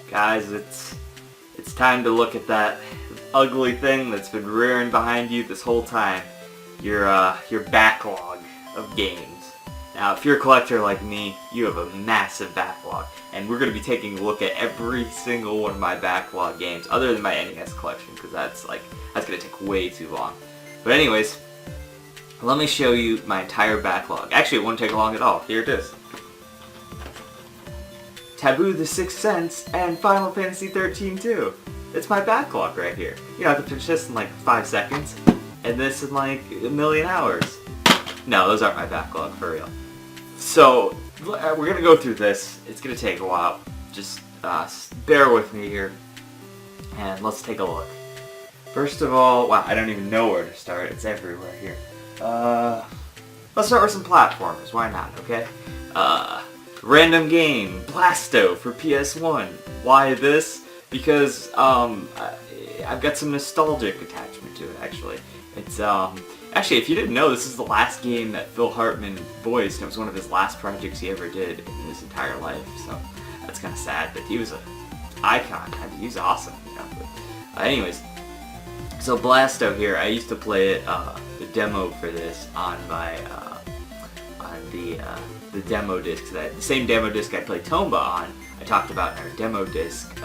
Guys, it's time to look at that ugly thing that's been rearing behind you this whole time. Your backlog of games. Now, if you're a collector like me, you have a massive backlog, and we're going to be taking a look at every single one of my backlog games, other than my NES collection, because that's going to take way too long. But anyways, let me show you my entire backlog. Actually, it won't take long at all. Here it is. Taboo the Sixth Sense and Final Fantasy 13 too. It's my backlog right here. You know, I can finish this in like 5 seconds, and this in like a million hours. No, those aren't my backlog, for real. So, we're gonna go through this. It's gonna take a while. Just bear with me here, and let's take a look. First of all, wow, I don't even know where to start. It's everywhere here. Let's start with some platformers. Why not, okay? Random game, Blasto for PS1. Why this? Because I've got some nostalgic attachment to it, actually. It's actually, if you didn't know, this is the last game that Phil Hartman voiced, and it was one of his last projects he ever did in his entire life. So that's kind of sad, but he was an icon. I mean, he was awesome, you know. But, anyways, so Blasto here, I used to play it, the demo for this on my on the demo disc, the same demo disc I played Tomba on. I talked about in our demo disc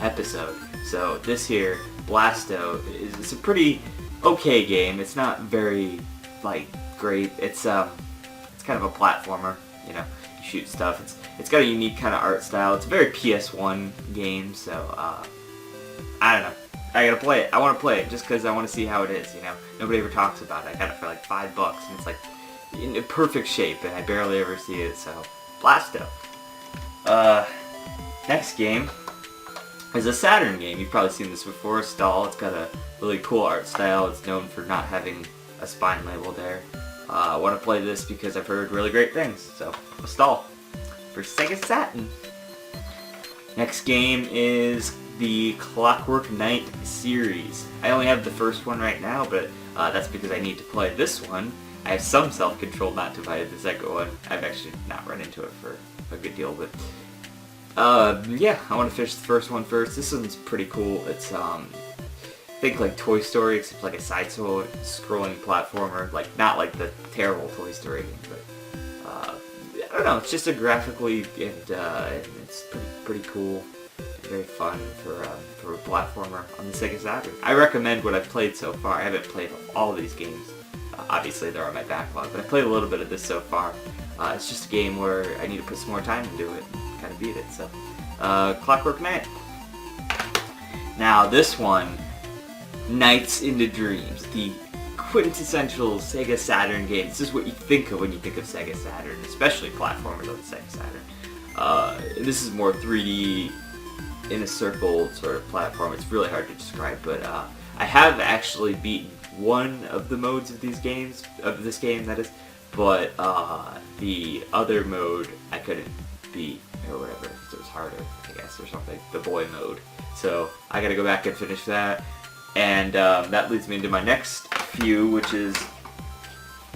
episode. So this here, Blasto, it's a pretty okay game. It's not very great. It's kind of a platformer. You know, you shoot stuff. It's got a unique kind of art style. It's a very PS1 game. So I don't know. I gotta play it. I want to play it just because I want to see how it is. You know, nobody ever talks about it. I got it for like $5, and it's like in perfect shape, and I barely ever see it. So Blasto. Next game is a Saturn game. You've probably seen this before, Stall. It's got a really cool art style. It's known for not having a spine label there. I want to play this because I've heard really great things. So, a Stall for Sega Saturn. Next game is the Clockwork Knight series. I only have the first one right now, but that's because I need to play this one. I have some self-control not to buy the second one. I've actually not run into it for a good deal, but yeah, I want to finish the first one first. This one's pretty cool. It's think like Toy Story, except like a side-scrolling platformer, not like the terrible Toy Story game, but I don't know. It's just a graphically and it's pretty cool, and very fun for a platformer on the Sega Saturn. I recommend what I've played so far. I haven't played all of these games. Obviously, they're on my backlog, but I played a little bit of this so far. It's just a game where I need to put some more time into it and kind of beat it. So, Clockwork Knight. Now, this one, Nights into Dreams, the quintessential Sega Saturn game. This is what you think of when you think of Sega Saturn, especially platformers on the Sega Saturn. This is more 3D in a circle sort of platform. It's really hard to describe, but I have actually beaten one of the modes of these games, of this game that is, but the other mode I couldn't beat or whatever, because it was harder, I guess, or something, the boy mode. So I gotta go back and finish that, and that leads me into my next few, which is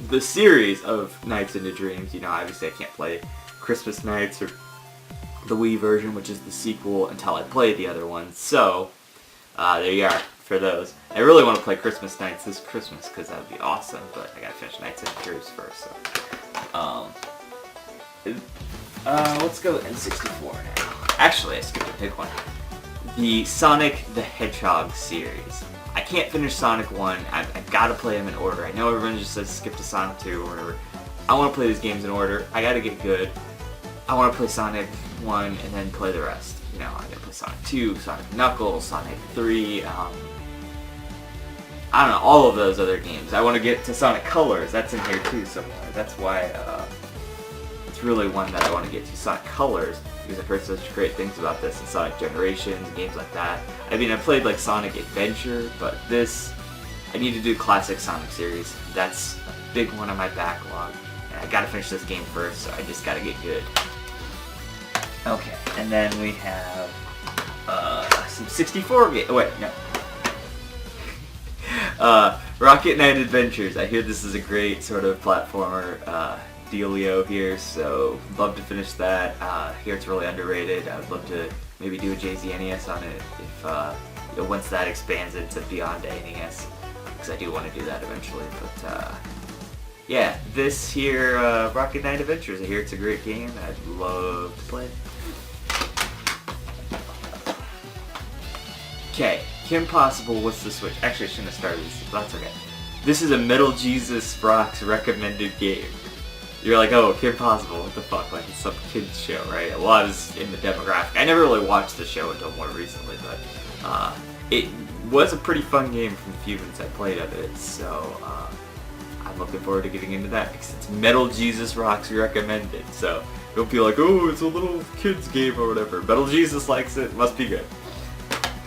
the series of Nights into Dreams. You know, obviously I can't play Christmas Nights or the Wii version, which is the sequel, until I play the other one. So there you are for those. I really want to play Christmas Nights this Christmas because that would be awesome, but I gotta finish Nights into Dreams first. So let's go N64 now. Actually, I skipped a big one. The Sonic the Hedgehog series. I can't finish Sonic 1. I've got to play them in order. I know everyone just says skip to Sonic 2 or whatever. I want to play these games in order. I got to get good. I want to play Sonic 1 and then play the rest. You know, I got to play Sonic 2, Sonic Knuckles, Sonic 3, I don't know, all of those other games. I want to get to Sonic Colors. That's in here too somewhere. That's why it's really one that I want to get to, Sonic Colors, because I've heard such great things about this and Sonic Generations and games like that. I mean, I played like Sonic Adventure, but this, I need to do classic Sonic series. That's a big one on my backlog, and I gotta finish this game first, so I just gotta get good. Okay, and then we have some 64 games. Oh, wait, no. Rocket Knight Adventures. I hear this is a great sort of platformer dealio here, so love to finish that. Here it's really underrated. I would love to maybe do a Jay-Z NES on it if once that expands into beyond NES, because I do want to do that eventually. But yeah, this here Rocket Knight Adventures. I hear it's a great game. I'd love to play it. Okay, Kim Possible. What's the switch? Actually, I shouldn't have started this, but that's okay. This is a Metal Jesus Rocks recommended game. You're like, oh, Kim Possible, what the fuck? Like, it's some kids show, right? Well, I was in the demographic. I never really watched the show until more recently, but it was a pretty fun game from the few minutes I played of it, so I'm looking forward to getting into that because it's Metal Jesus Rocks recommended, so don't be like, oh, it's a little kids game or whatever. Metal Jesus likes it, must be good.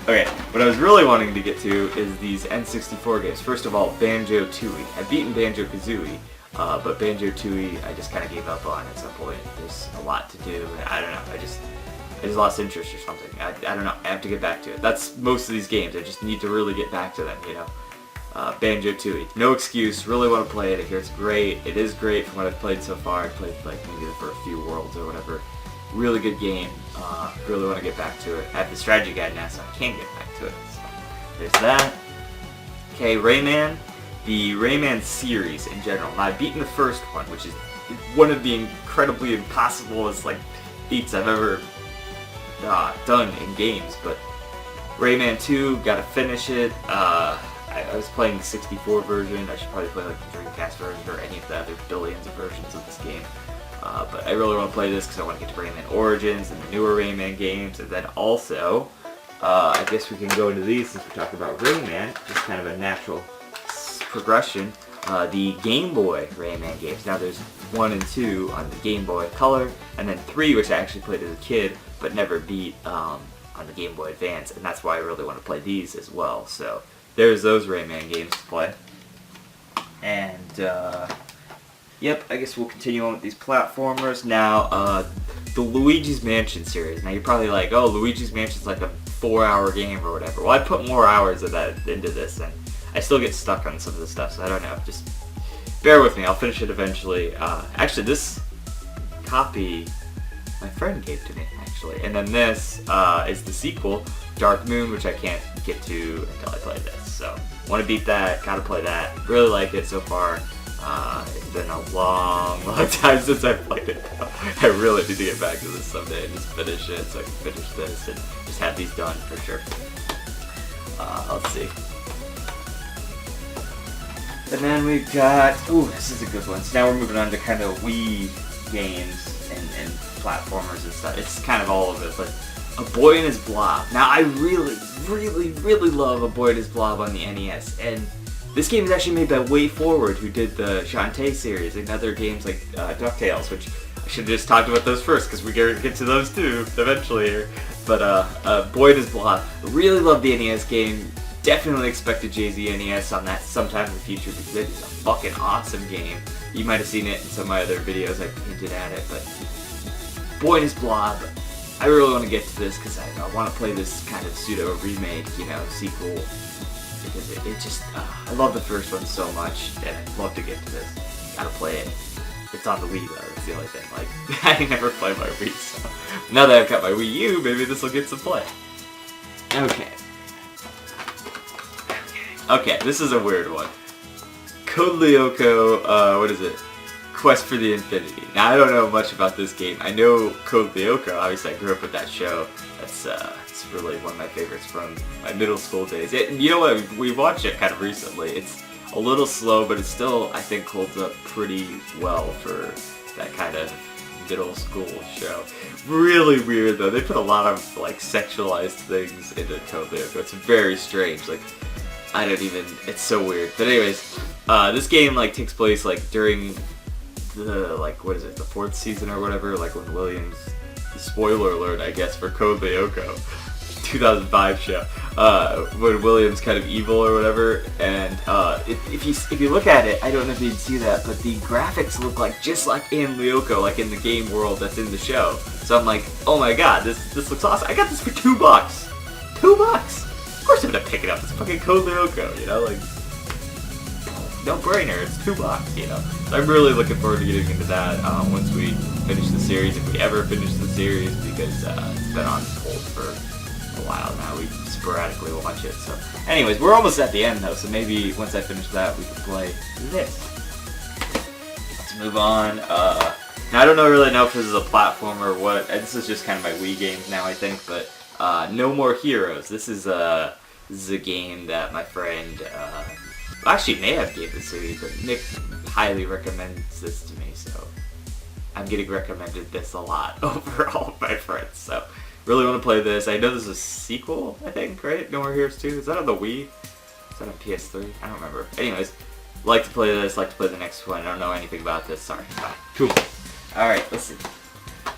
Okay, what I was really wanting to get to is these N64 games. First of all, Banjo-Tooie. I've beaten Banjo-Kazooie, but Banjo-Tooie I just kind of gave up on at some point. There's a lot to do, and I don't know, I just lost interest or something. I don't know, I have to get back to it. That's most of these games, I just need to really get back to them, you know. Banjo-Tooie, no excuse, really want to play it. I hear it's great. It is great from what I've played so far. I played like maybe the first few worlds or whatever. Really good game. Really want to get back to it. I have the strategy guide now, so I can get back to it. So there's that. Okay, Rayman. The Rayman series in general. Now, I've beaten the first one, which is one of the incredibly impossible like feats I've ever done in games. But Rayman 2, gotta finish it. I was playing the 64 version. I should probably play like the Dreamcast version or any of the other billions of versions of this game. But I really want to play this because I want to get to Rayman Origins and the newer Rayman games, and then also, I guess we can go into these since we're talking about Rayman, just kind of a natural progression. The Game Boy Rayman games. Now there's 1 and 2 on the Game Boy Color, and then 3, which I actually played as a kid, but never beat on the Game Boy Advance, and that's why I really want to play these as well. So there's those Rayman games to play. And, yep, I guess we'll continue on with these platformers. Now, the Luigi's Mansion series. Now, you're probably like, oh, Luigi's Mansion's like a 4-hour game or whatever. Well, I put more hours of that into this, and I still get stuck on some of the stuff, so I don't know. Just bear with me. I'll finish it eventually. Actually, this copy my friend gave to me, actually. And then this is the sequel, Dark Moon, which I can't get to until I play this. So, want to beat that, gotta play that. Really like it so far. It's been a long time since I played it. I really need to get back to this someday and just finish it so I can finish this and just have these done for sure. Let's see. And then we've got, ooh, this is a good one. So now we're moving on to kind of Wii games and platformers and stuff. It's kind of all of it, but A Boy and His Blob. Now I really, really, really love A Boy and His Blob on the NES, and this game is actually made by Way Forward, who did the Shantae series and other games like DuckTales, which I should have just talked about those first, because we get to those too eventually here. But Boy and His Blob, really love the NES game. Definitely expect a Jay-Z NES on that sometime in the future, because it is a fucking awesome game. You might have seen it in some of my other videos, I hinted at it, but Boy and His Blob, I really want to get to this because I want to play this kind of pseudo remake, you know, sequel, because it just, I love the first one so much, and I'd love to get to this. Gotta play it. It's on the Wii though, that's the only thing. Like, I never play my Wii, so now that I've got my Wii U, maybe this will get some play. Okay, this is a weird one. Code Lyoko, what is it? Quest for the Infinity. Now, I don't know much about this game. I know Code Lyoko, obviously I grew up with that show. That's it's really one of my favorites from my middle school days. You know what, we watched it kind of recently. It's a little slow, but it still, I think, holds up pretty well for that kind of middle school show. Really weird though, they put a lot of like sexualized things into Code Lyoko. It's very strange, like, I don't even, it's so weird. But anyways, this game like takes place like during the, like, what is it, the 4th season or whatever, like when Williams, spoiler alert I guess for Code Lyoko, 2005 show, when Williams kind of evil or whatever, and if you look at it, I don't know if you can see that, but the graphics look like just like in Lyoko, like in the game world that's in the show. So I'm like, oh my god, this looks awesome. I got this for $2. $2! Of course I'm gonna pick it up. It's fucking Code Lyoko, you know, like, no brainer. It's $2, you know. So I'm really looking forward to getting into that once we finish the series, if we ever finish the series, because it's been on hold for a while now. We sporadically watch it. So, anyways, we're almost at the end though. So maybe once I finish that, we can play this. Let's move on. Now I don't really know if this is a platformer or what. This is just kind of my Wii games now, I think. But No More Heroes. This is a game that my friend actually may have gave this to me, but Nick highly recommends this to me, so I'm getting recommended this a lot over all of my friends. So really want to play this. I know there's a sequel, I think, right? No More Heroes 2. Is that on the Wii? Is that on PS3? I don't remember. Anyways, like to play this. Like to play the next one. I don't know anything about this. Sorry. Bye. Cool. All right. Listen.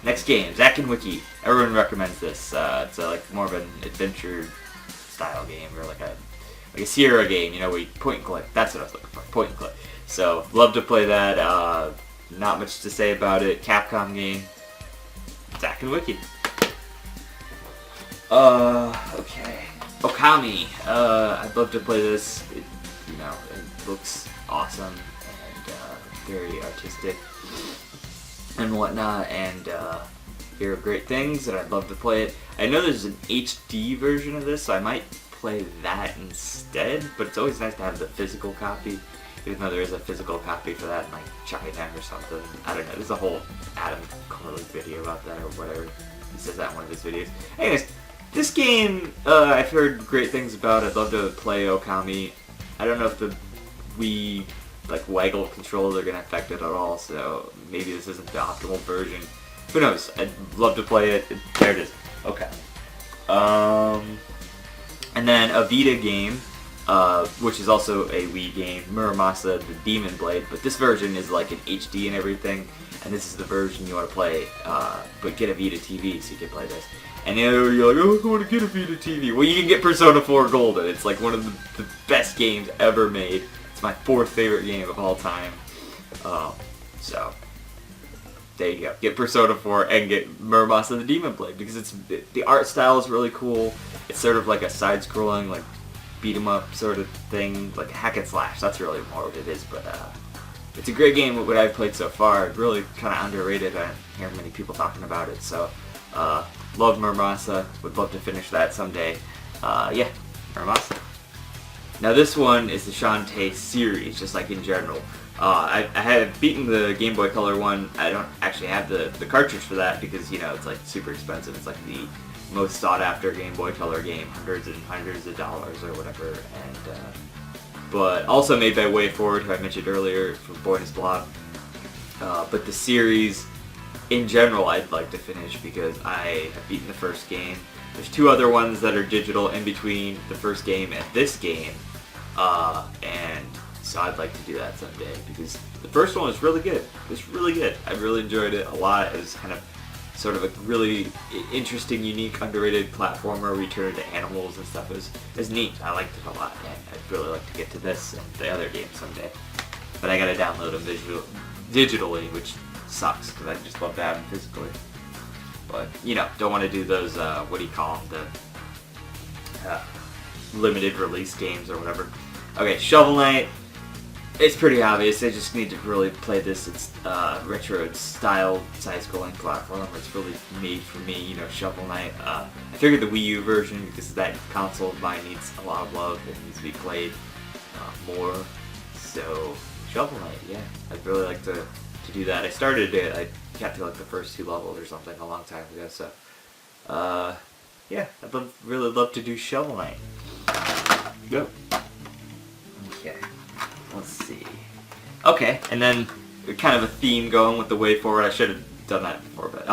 Next game, Zack and Wiki. Everyone recommends this. It's like more of an adventure style game, or like a Sierra game, you know, where you point and click. That's what I was looking for. Point and click. So love to play that. Not much to say about it. Capcom game. Zack and Wiki. Okay. Okami. I'd love to play this. It looks awesome and very artistic and whatnot, and hear great things, and I'd love to play it. I know there's an HD version of this, so I might play that instead, but it's always nice to have the physical copy, even though there is a physical copy for that in like China or something. I don't know, there's a whole Adam Corley video about that or whatever. He says that in one of his videos. Anyways, this game, I've heard great things about. I'd love to play Okami. I don't know if the Wii waggle controls are going to affect it at all, so maybe this isn't the optimal version. Who knows? I'd love to play it. There it is. Okay. And then a Vita game, which is also a Wii game, Muramasa the Demon Blade, but this version is like in HD and everything, and this is the version you want to play, but get a Vita TV so you can play this. And you're like, oh, I want to get a Vita TV. Well, you can get Persona 4 Golden. It's like one of the best games ever made. It's my 4th favorite game of all time. So, there you go. Get Persona 4 and get Muramasa the Demon Blade, because the art style is really cool. It's sort of like a side-scrolling, like, beat-em-up sort of thing, like a hack and slash. That's really more what it is, but it's a great game. What I've played so far, really kind of underrated. I don't hear many people talking about it, so love Muramasa. Would love to finish that someday. Yeah, Muramasa. Now this one is the Shantae series, just like in general. I have beaten the Game Boy Color one. I don't actually have the cartridge for that because, you know, it's like super expensive. It's like the most sought after Game Boy Color game, hundreds and hundreds of dollars or whatever. And but also made by Way Forward, who I mentioned earlier from Boy's Blog. But the series in general I'd like to finish because I have beaten the first game. There's 2 other ones that are digital in between the first game and this game, and so I'd like to do that someday because the first one was really good. It's really good. I really enjoyed it a lot. It was kind of sort of a really interesting, unique, underrated platformer where you turn into animals and stuff. It was neat. I liked it a lot, and I'd really like to get to this and the other game someday. But I gotta download them digitally, which sucks because I just love to have them physically. But, you know, don't want to do those, what do you call them, the limited release games or whatever. Okay, Shovel Knight. It's pretty obvious. I just need to really play this. It's retro style side-scrolling platform. It's really made for me, you know, Shovel Knight. I figured the Wii U version, because that console of mine needs a lot of love and needs to be played more. So, Shovel Knight, yeah. I'd really like to do that. I started it. I got to like the first 2 levels or something a long time ago. So, yeah, I'd really love to do Shovel Knight. Go. Okay. Let's see. Okay, and then kind of a theme going with the Way Forward. I should have done that before, but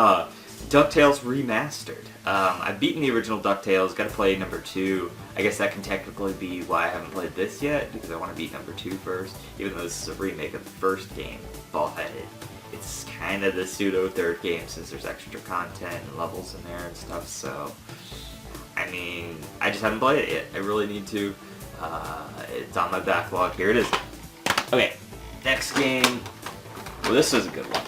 DuckTales Remastered. I've beaten the original DuckTales. Got to play number 2. I guess that can technically be why I haven't played this yet, because I want to beat number 2 first. Even though this is a remake of the first game, but it's kind of the pseudo third game since there's extra content and levels in there and stuff. So, I mean, I just haven't played it yet. I really need to. It's on my backlog. Here it is. Okay, next game. Well, this was a good one.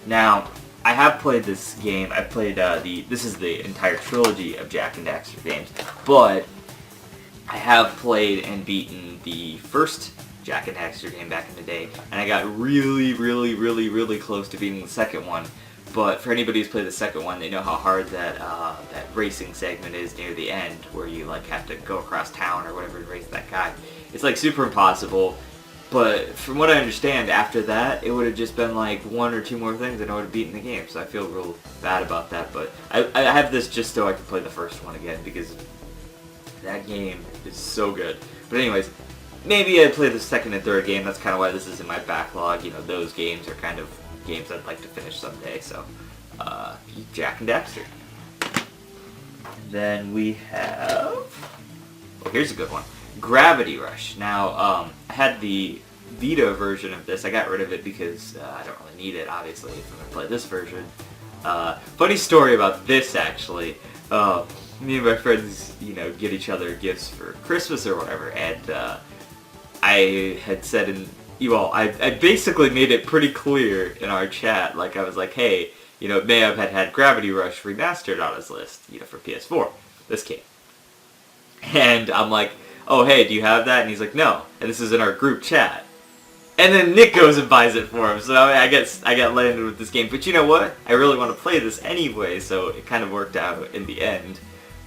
Now, I have played this game. I've played this is the entire trilogy of Jak and Daxter games, but I have played and beaten the first Jak and Daxter game back in the day, and I got really close to beating the second one. But for anybody who's played the second one, they know how hard that that racing segment is near the end, where you like have to go across town or whatever to race that guy. It's like super impossible. But from what I understand, after that, it would have just been like 1 or 2 more things and I would have beaten the game. So I feel real bad about that. But I have this just so I can play the first one again, because that game is so good. But anyways, maybe I play the second and third game. That's kind of why this is in my backlog. You know, those games are kind of games I'd like to finish someday. So, Jak and Daxter. Then we have... Oh, here's a good one. Gravity Rush. Now, I had the Vita version of this. I got rid of it because I don't really need it, obviously, if I'm going to play this version. Funny story about this, actually. Me and my friends, you know, get each other gifts for Christmas or whatever, and I had said I basically made it pretty clear in our chat, like I was like, hey, you know, Mayab had Gravity Rush remastered on his list, you know, for PS4, this game. And I'm like, oh, hey, do you have that? And he's like, no. And this is in our group chat. And then Nick goes and buys it for him. So I got landed with this game. But you know what? I really want to play this anyway, so it kind of worked out in the end.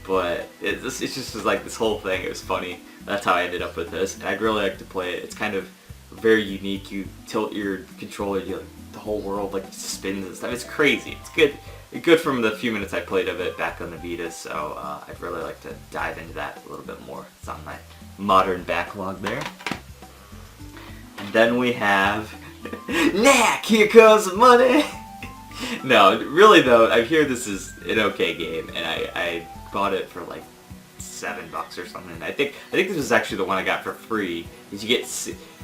But it just was like this whole thing. It was funny. That's how I ended up with this. And I'd really like to play it. It's kind of very unique. You tilt your controller, the whole world like spins and stuff. It's crazy. It's good. Good from the few minutes I played of it back on the Vita, so I'd really like to dive into that a little bit more. It's on my modern backlog there. And then we have... Knack! Here comes the money! No, really though, I hear this is an okay game, and I bought it for like $7 or something. I think this was actually the one I got for free. Is you get...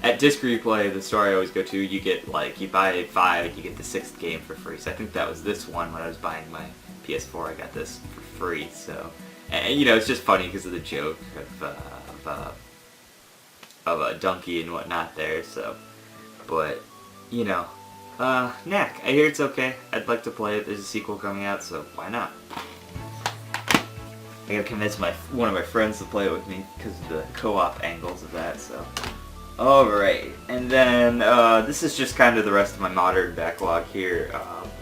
At Disc Replay, the store I always go to, you get like, you buy 5, you get the 6th game for free. So I think that was this one when I was buying my PS4. I got this for free. So, and you know, it's just funny because of the joke of a donkey and whatnot there. So, but you know, Knack. I hear it's okay. I'd like to play it. There's a sequel coming out, so why not? I gotta convince one of my friends to play it with me because of the co-op angles of that. So. Alright, and then this is just kind of the rest of my modern backlog here,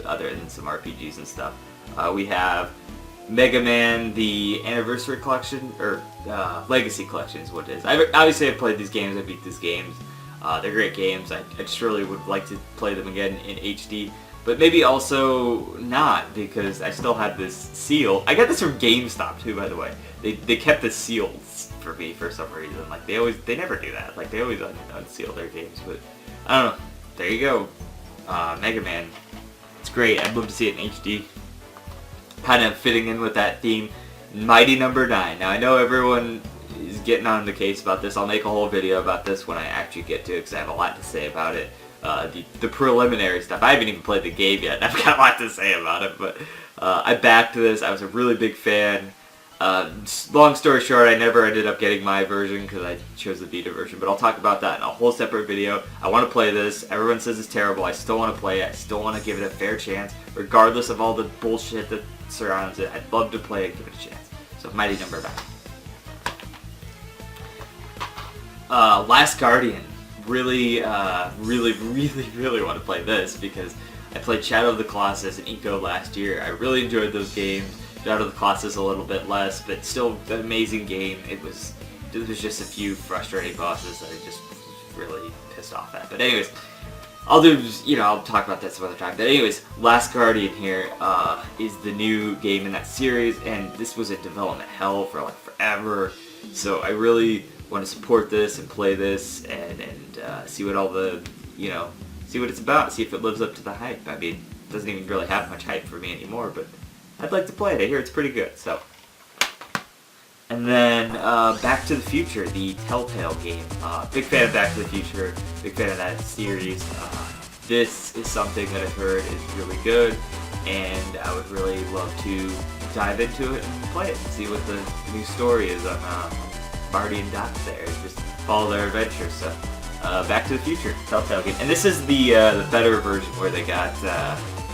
other than some RPGs and stuff. We have Mega Man, the Anniversary Collection, or Legacy Collection is what it is. Obviously I've played these games, I beat these games. They're great games. I just really would like to play them again in HD. But maybe also not, because I still have this seal. I got this from GameStop too, by the way. They kept the seals for me for some reason. Like they never do that. Like they always unseal their games. But I don't know. There you go. Mega Man. It's great. I'd love to see it in HD. Kind of fitting in with that theme. Mighty Number 9. Now I know everyone is getting on the case about this. I'll make a whole video about this when I actually get to it, because I have a lot to say about it. The preliminary stuff. I haven't even played the game yet. I've got a lot to say about it, but I backed this. I was a really big fan. Long story short, I never ended up getting my version because I chose the Vita version, but I'll talk about that in a whole separate video. I want to play this. Everyone says it's terrible. I still want to play it. I still want to give it a fair chance, regardless of all the bullshit that surrounds it. I'd love to play it, give it a chance. So Mighty Number 9. Last Guardian. Really want to play this because I played Shadow of the Colossus and Eco last year. I really enjoyed those games. Shadow of the Colossus a little bit less, but still an amazing game. It was just a few frustrating bosses that I just really pissed off at. But anyways, I'll talk about that some other time. But anyways, Last Guardian here is the new game in that series, and this was in development hell for like forever. So I really want to support this and play this and see what all the, see what it's about, see if it lives up to the hype. I mean, it doesn't even really have much hype for me anymore, but I'd like to play it. I hear it's pretty good, so. And then Back to the Future, the Telltale game. Big fan of Back to the Future, big fan of that series. This is something that I've heard is really good, and I would really love to dive into it and play it and see what the new story is on Marty and Doc there. Just follow their adventures. So, Back to the Future, Telltale game. And this is the better version where they got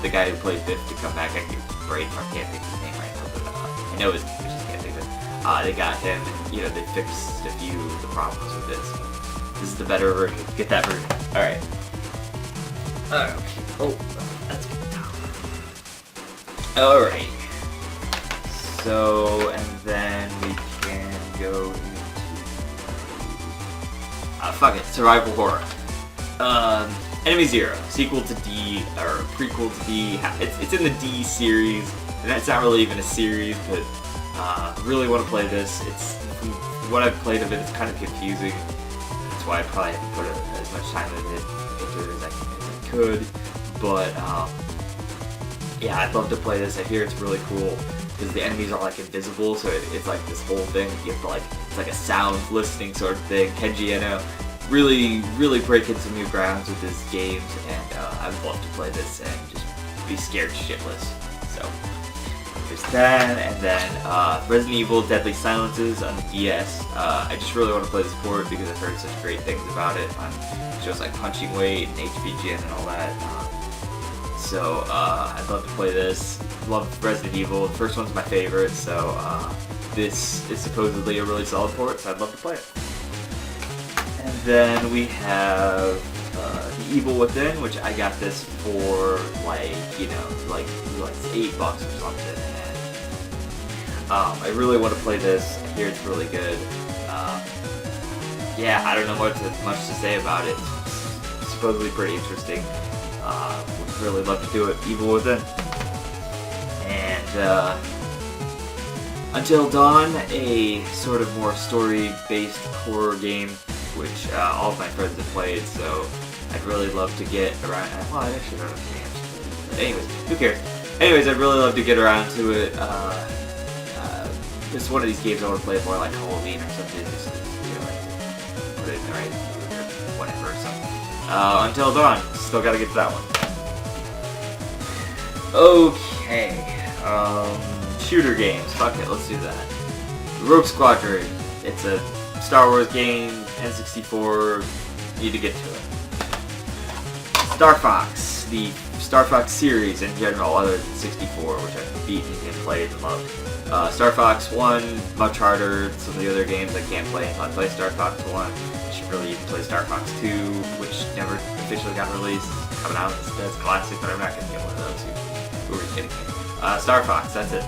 the guy who played Biff to come back. I can't think of his name right now, but I know his name, I just can't think of it. They got him, and they fixed a few of the problems with this. This is the better version. Get that version. Alright. Okay. Oh, that's good. Alright. So, and then we can go into... fuck it. Survival horror. Enemy Zero. Sequel to D, or prequel to D. It's in the D series, and it's not really even a series, but really want to play this. It's, from what I've played of it, it's kind of confusing. That's why I probably haven't put as much time into it as I could. But, yeah, I'd love to play this. I hear it's really cool, because the enemies are, like, invisible, so it's like this whole thing. You have to, like, it's like a sound listening sort of thing. Kenji Eno really breaking some new grounds with his games, and I'd love to play this and just be scared shitless. So, there's that, and then Resident Evil Deadly Silences on the DS. I just really want to play this port because I've heard such great things about it on shows like Punching Weight and HBGN and all that. So I'd love to play this. Love Resident Evil. The first one's my favorite, so this is supposedly a really solid port, so I'd love to play it. And then we have The Evil Within, which I got this for like, you know, like $8 or something. And I really want to play this. I hear it's really good. Yeah, I don't know much to say about it. It's supposedly pretty interesting. Would really love to do it. Evil Within. And Until Dawn, a sort of more story-based horror game, which all of my friends have played, so I'd really love to get around. Well, I actually don't know if games. But anyways, who cares? Anyways, I'd really love to get around to it. This is one of these games I want to play more like Halloween or something, just to, you know, like, put it in the right mood or whatever. So, Until Dawn, still gotta get to that one. Okay, shooter games. Fuck it, let's do that. Rogue Squadron. It's a Star Wars game, N64. Need to get to it. Star Fox. The Star Fox series in general, other than 64, which I've beaten and played and loved. Star Fox 1, much harder. Some of the other games I can't play until I play Star Fox 1. I should really even play Star Fox 2, which never officially got released. It's coming out as classic, but I'm not going to get one of those. Who are you kidding me? Star Fox, that's it.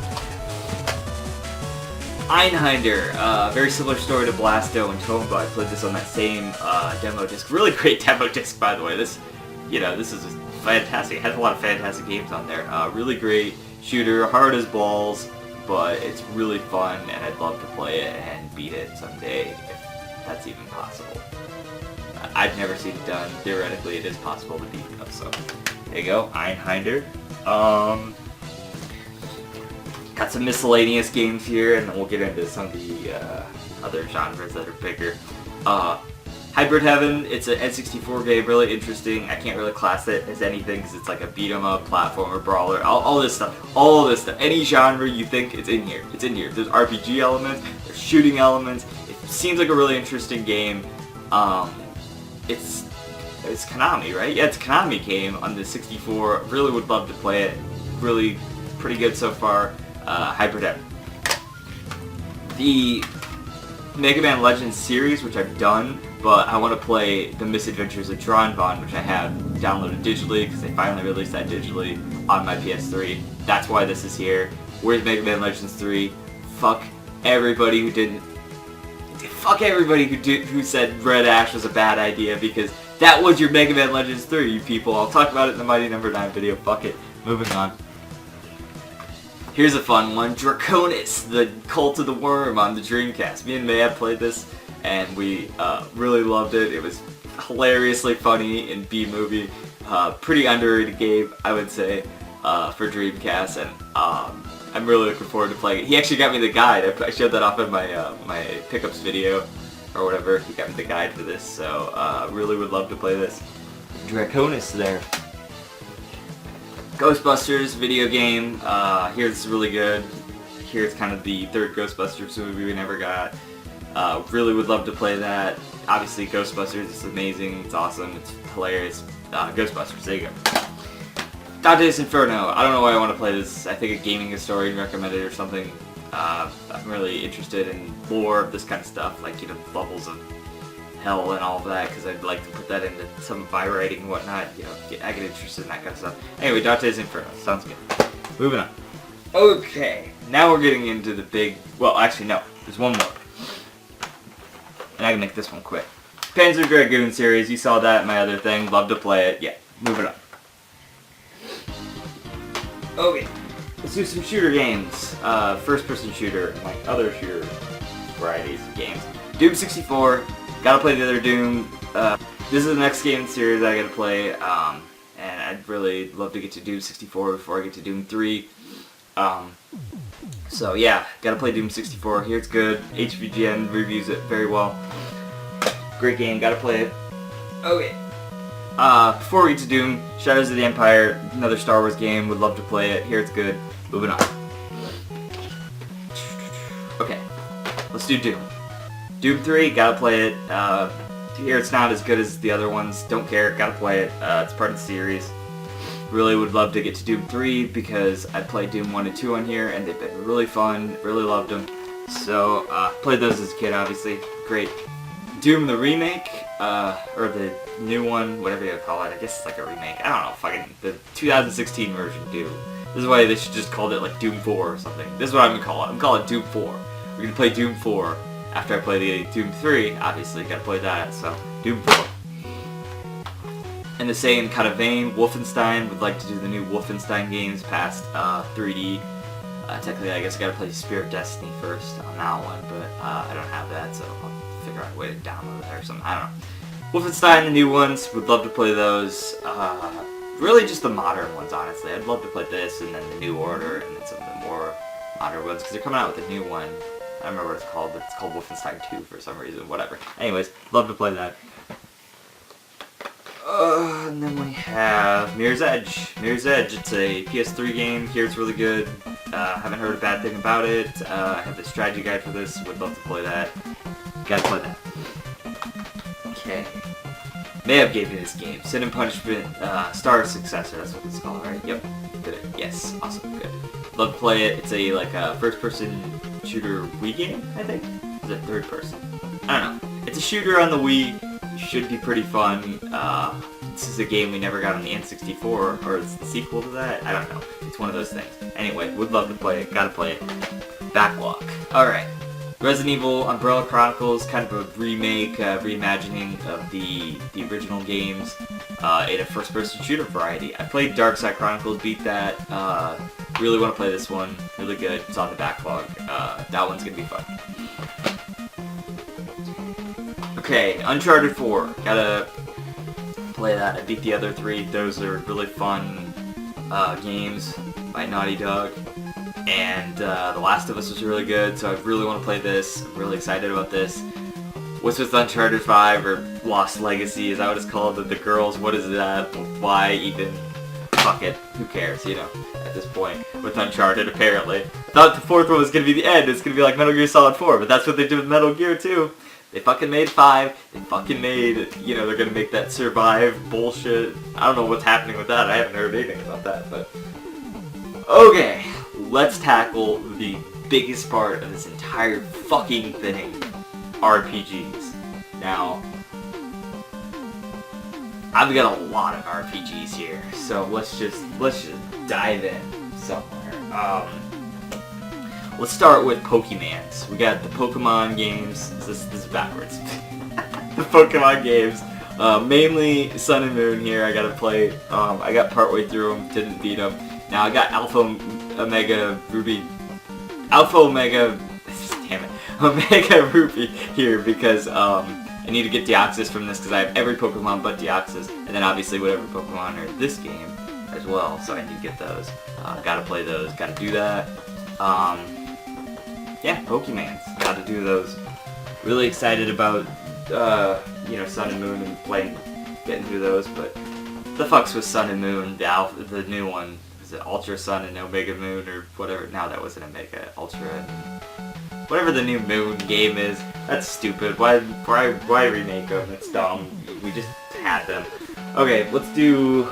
Einhinder, very similar story to Blasto and Tomba. I played this on that same demo disc. Really great demo disc, by the way. This, you know, this is fantastic. It has a lot of fantastic games on there. Really great shooter, hard as balls, but it's really fun, and I'd love to play it and beat it someday, if that's even possible. I've never seen it done. Theoretically, it is possible to beat it, so there you go, Einhinder. Got some miscellaneous games here, and then we'll get into some of the other genres that are bigger. Hybrid Heaven, it's an N64 game, really interesting. I can't really class it as anything because it's like a beat 'em up, platformer, brawler, all this stuff. Any genre you think, it's in here. It's in here. There's RPG elements, there's shooting elements. It seems like a really interesting game. It's Konami, right? Yeah, it's a Konami game on the 64. Really would love to play it. Really pretty good so far. Hybrid Heaven. The Mega Man Legends series, which I've done, but I want to play The Misadventures of Tron, which I have downloaded digitally because they finally released that digitally on my PS3. That's why this is here. Where's Mega Man Legends 3? Fuck everybody who didn't. Fuck everybody who said Red Ash was a bad idea, because that was your Mega Man Legends 3, you people. I'll talk about it in the Mighty Number 9 video. Fuck it. Moving on. Here's a fun one. Draconis, the Cult of the Worm on the Dreamcast. Me and Maya played this, and we really loved it. It was hilariously funny in B-movie. Pretty underrated game, I would say, for Dreamcast, and I'm really looking forward to playing it. He actually got me the guide. I showed that off in my my pickups video, or whatever. He got me the guide for this, so really would love to play this. Draconis there. Ghostbusters video game. Here it's really good. Here it's kind of the third Ghostbusters movie we never got. Really would love to play that. Obviously Ghostbusters is amazing. It's awesome. It's hilarious. Ghostbusters. There you go. Dante's Inferno. I don't know why I want to play this. I think a gaming historian recommended it or something. I'm really interested in more of this kind of stuff, like, you know, levels of hell and all of that, because I'd like to put that into some of my writing and whatnot. You know, I get interested in that kind of stuff. Anyway, Dante's Inferno. Sounds good. Moving on. Okay, now we're getting into the big... Well, actually, no. There's one more. And I can make this one quick. Panzer Dragoon series. You saw that in my other thing. Love to play it. Yeah, moving on. Okay, let's do some shooter games. First-person shooter, and like other shooter varieties of games. Doom 64. Gotta play the other Doom. This is the next game in the series that I gotta play. And I'd really love to get to Doom 64 before I get to Doom 3. So yeah, gotta play Doom 64. Here it's good. HVGN reviews it very well. Great game, gotta play it. Okay. Before we get to Doom, Shadows of the Empire, another Star Wars game. Would love to play it. Here it's good. Moving on. Okay, let's do Doom. Doom 3, gotta play it. Here it's not as good as the other ones. Don't care, gotta play it. It's part of the series. Really would love to get to Doom 3 because I played Doom 1 and 2 on here and they've been really fun. Really loved them. So, played those as a kid, obviously. Great. Doom the remake, or the new one, whatever you call it. I guess it's like a remake. I don't know, fucking the 2016 version Doom. This is why they should just call it like Doom 4 or something. This is what I'm gonna call it. I'm gonna call it Doom 4. We're gonna play Doom 4 after I play the Doom 3. Obviously, gotta play that. So Doom 4. In the same kind of vein, Wolfenstein. Would like to do the new Wolfenstein games past 3D. Technically, I guess I gotta play Spirit of Destiny first on that one, but I don't have that, so I'll figure out a way to download that or something. I don't know. Wolfenstein, the new ones. Would love to play those. Really, just the modern ones, honestly. I'd love to play this and then the New Order and then some of the more modern ones because they're coming out with a new one. I don't remember what it's called, but it's called Wolfenstein 2 for some reason. Whatever. Anyways, love to play that. And then we have Mirror's Edge. Mirror's Edge, it's a PS3 game. Here it's really good. Haven't heard a bad thing about it. I have the strategy guide for this. Would love to play that. Gotta play that. Okay. Mayab gave me this game. Sin and Punishment, Star Successor. That's what it's called, right? Yep. Did it. Yes. Awesome. Good. Love to play it. It's a like a first-person shooter Wii game, I think. Is it third person? I don't know. It's a shooter on the Wii. Should be pretty fun. This is a game we never got on the N64, or it's the sequel to that. I don't know. It's one of those things. Anyway, would love to play it. Gotta play it. Backlog. Alright. Resident Evil Umbrella Chronicles, kind of a remake, reimagining of the original games in a first-person shooter variety. I played Dark Side Chronicles, beat that. Really want to play this one. Really good. It's on the backlog. That one's gonna be fun. Okay, Uncharted 4. Gotta play that. I beat the other 3. Those are really fun games by Naughty Dog. And The Last of Us was really good, so I really want to play this. I'm really excited about this. What's with Uncharted 5, or Lost Legacy, is that what it's called? The girls, what is that? Why even? Fuck it. Who cares, you know, at this point, with Uncharted, apparently. I thought the 4th one was going to be the end. It's going to be like Metal Gear Solid 4, but that's what they did with Metal Gear 2. They fucking made 5. They fucking made, you know, they're going to make that Survive bullshit. I don't know what's happening with that. I haven't heard anything about that, but... Okay. Let's tackle the biggest part of this entire fucking thing, RPGs. Now, I've got a lot of RPGs here, so let's just dive in somewhere. Let's start with Pokemans. We got the Pokemon games. This is backwards. The Pokemon games. Mainly Sun and Moon here. I gotta play. I got partway through them, didn't beat them. Now I got Alpha Omega Ruby here because I need to get Deoxys from this because I have every Pokemon but Deoxys, and then obviously whatever Pokemon are in this game as well, so I need to get those. Gotta play those, gotta do that. Yeah, Pokemans, gotta do those. Really excited about, you know, Sun and Moon and getting through those, but the fucks with Sun and Moon, the new one. Is it Ultra Sun and Omega Moon or whatever? No, that wasn't Omega. Ultra and whatever the new Moon game is. That's stupid. Why remake them? It's dumb. We just had them. Okay, let's do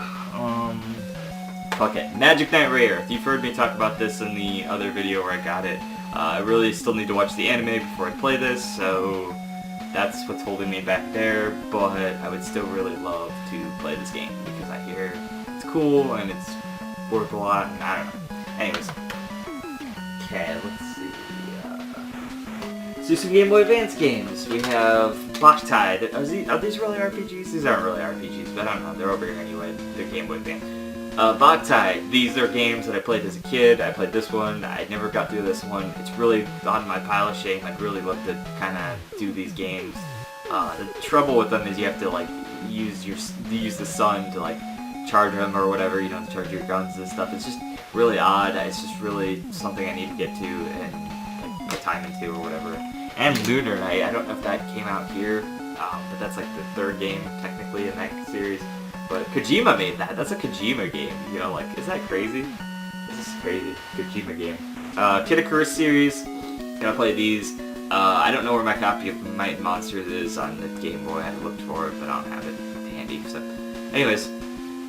fuck it. Magic Knight Rayearth. You've heard me talk about this in the other video where I got it. I really still need to watch the anime before I play this, so that's what's holding me back there, but I would still really love to play this game because I hear it's cool and it's worth a lot, and I don't know. Anyways. Okay, let's see. Let's do some Game Boy Advance games. We have Backlog. Are these really RPGs? These aren't really RPGs, but I don't know. They're over here anyway. They're Game Boy Advance. Backlog. These are games that I played as a kid. I played this one. I never got through this one. It's really on my pile of shame. I'd really love to kind of do these games. The trouble with them is you have to like use the sun to like charge them or whatever. You know, to charge your guns and stuff. It's just really odd. It's just really something I need to get to and like put time into or whatever. And Lunar Night. I don't know if that came out here, but that's like the third game technically in that series. But Kojima made that. That's a Kojima game. You know, like, is that crazy? This is crazy. Kojima game. Kid Icarus series. Gonna play these. I don't know where my copy of Might Monsters is on the Game Boy. I looked for it, but I don't have it handy. So, anyways,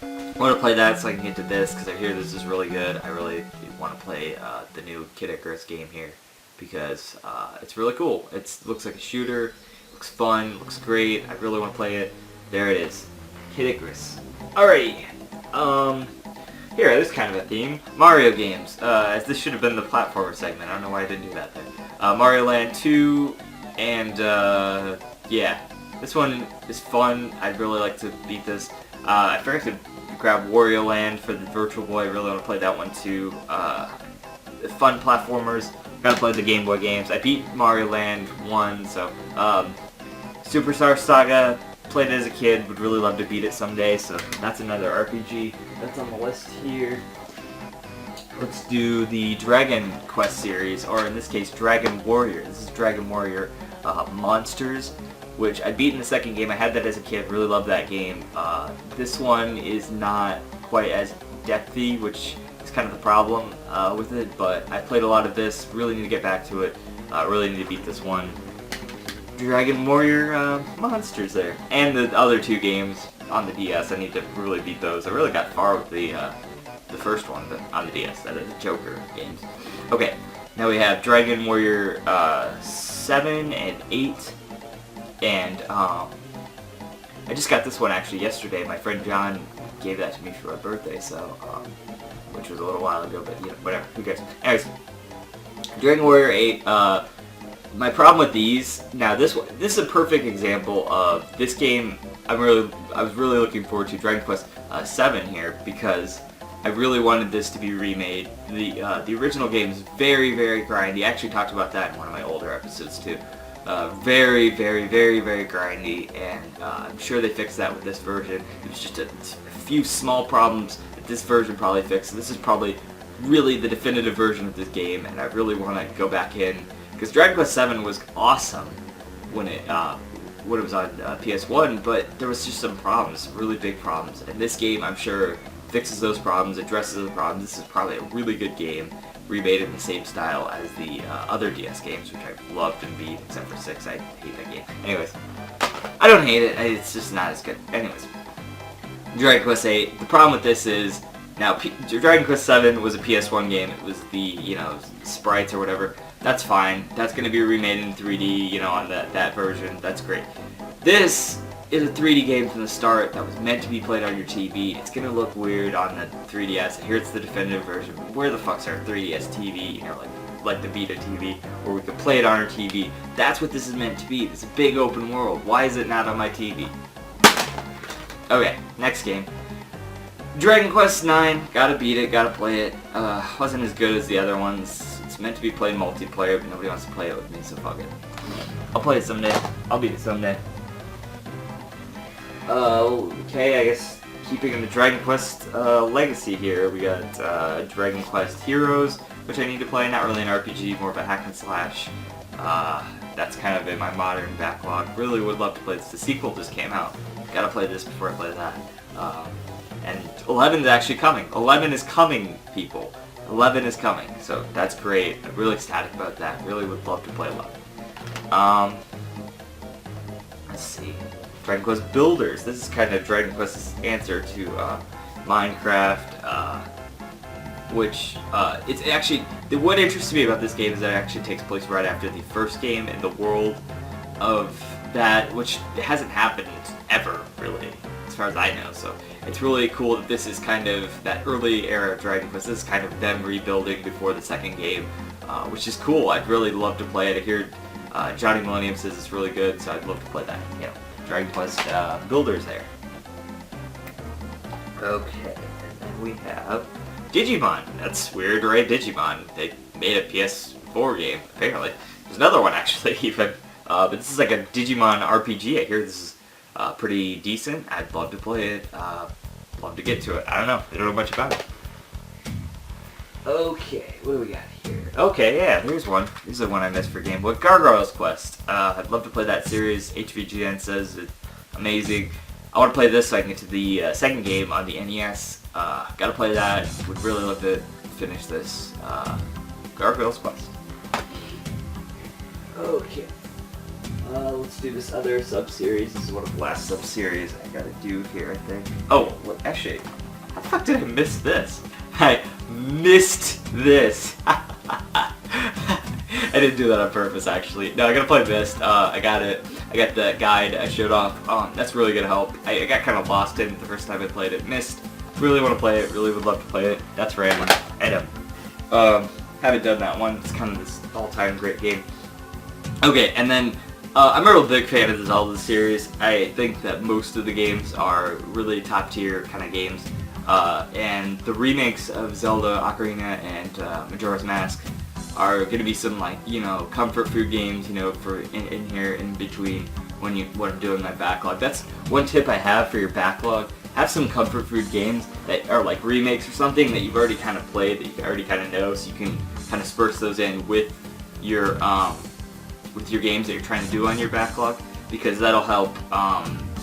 I want to play that so I can get to this because I hear this is really good. I really want to play the new Kid Icarus game here because it's really cool. It looks like a shooter. Looks fun. Looks great. I really want to play it. There it is. Kid Icarus. Alrighty. Here, this is kind of a theme. Mario games. As this should have been the platformer segment. I don't know why I didn't do that there. Mario Land 2, and yeah. This one is fun. I'd really like to beat this. I forgot to grab Wario Land for the Virtual Boy. I really want to play that one too. Fun platformers. Gotta play the Game Boy games. I beat Mario Land 1, so Superstar Saga. Played it as a kid, would really love to beat it someday, so that's another RPG that's on the list here. Let's do the Dragon Quest series, or in this case, Dragon Warrior. This is Dragon Warrior Monsters, which I beat in the second game. I had that as a kid, really loved that game. This one is not quite as depthy, which is kind of the problem with it, but I played a lot of this, really need to get back to it, really need to beat this one. Dragon Warrior Monsters there. And the other two games on the DS, I need to really beat those. I really got far with the first one, but on the DS, that is the Joker games. Okay, now we have Dragon Warrior 7 and 8, and I just got this one actually yesterday. My friend John gave that to me for my birthday, so which was a little while ago, but you know, whatever, who cares. Anyways, Dragon Warrior 8, my problem with these, now this is a perfect example of this game. I was really looking forward to Dragon Quest 7 here because I really wanted this to be remade. The original game is very, very grindy. I actually talked about that in one of my older episodes too. Very, very, very, very grindy, and I'm sure they fixed that with this version. It was just a few small problems that this version probably fixed. This is probably really the definitive version of this game, and I really want to go back in. Because Dragon Quest 7 was awesome when it was on PS1, but there was just some problems, really big problems. And this game, I'm sure, fixes those problems, addresses those problems. This is probably a really good game, remade in the same style as the other DS games, which I loved and beat, except for 6. I hate that game. Anyways, I don't hate it. It's just not as good. Anyways, Dragon Quest 8. The problem with this is, now Dragon Quest 7 was a PS1 game. It was the, sprites or whatever. That's fine. That's going to be remade in 3D, on that version. That's great. This is a 3D game from the start that was meant to be played on your TV. It's going to look weird on the 3DS. Here it's the definitive version. Where the fuck's our 3DS TV? Like the Vita TV, where we could play it on our TV. That's what this is meant to be. It's a big open world. Why is it not on my TV? Okay, next game. Dragon Quest 9. Gotta beat it. Gotta play it. Wasn't as good as the other ones. It's meant to be played multiplayer, but nobody wants to play it with me, so fuck it. I'll play it someday. I'll beat it someday. Okay, I guess keeping in the Dragon Quest legacy here, we got Dragon Quest Heroes, which I need to play. Not really an RPG, more of a hack and slash. That's kind of in my modern backlog. Really would love to play this. The sequel just came out. Gotta play this before I play that. And 11 is actually coming. 11 is coming, people. 11 is coming, so that's great. I'm really ecstatic about that. Really would love to play 11. Let's see. Dragon Quest Builders. This is kind of Dragon Quest's answer to Minecraft, which it's actually, what interests me about this game is that it actually takes place right after the first game in the world of which hasn't happened ever, really, as far as I know. So it's really cool that this is kind of that early era of Dragon Quest. This is kind of them rebuilding before the second game, which is cool. I'd really love to play it. I hear Johnny Millennium says it's really good, so I'd love to play that. Dragon Quest builders there. Okay, and then we have Digimon. That's weird, right? Digimon. They made a PS4 game, apparently. There's another one, actually, even. But this is like a Digimon RPG. I hear this is pretty decent. I'd love to play it. Love to get to it. I don't know. I don't know much about it. Okay, what do we got here? Okay, yeah, here's one. Here's the one I missed for Game Boy. Gargoyle's Quest. I'd love to play that series. HVGN says it's amazing. I want to play this so I can get to the second game on the NES. Gotta play that. Would really love to finish this. Gargoyle's Quest. Okay. Let's do this other sub-series. This is one of the last sub-series I gotta do here, I think. Oh, well, actually, how the fuck did I miss this? I missed this. I didn't do that on purpose, actually. No, I gotta play Mist. I got it. I got the guide I showed off. That's really gonna help. I got kind of lost in it the first time I played it. Mist. Really want to play it. Really would love to play it. That's random. Item. Haven't done that one. It's kind of this all-time great game. Okay, and then I'm a real big fan of the Zelda series. I think that most of the games are really top-tier kind of games. And the remakes of Zelda, Ocarina, and Majora's Mask are going to be some, like, comfort food games, for in here in between when I'm doing my backlog. That's one tip I have for your backlog. Have some comfort food games that are like remakes or something that you've already kind of played, that you already kind of know, so you can kind of spurge those in with your games that you're trying to do on your backlog, because that'll help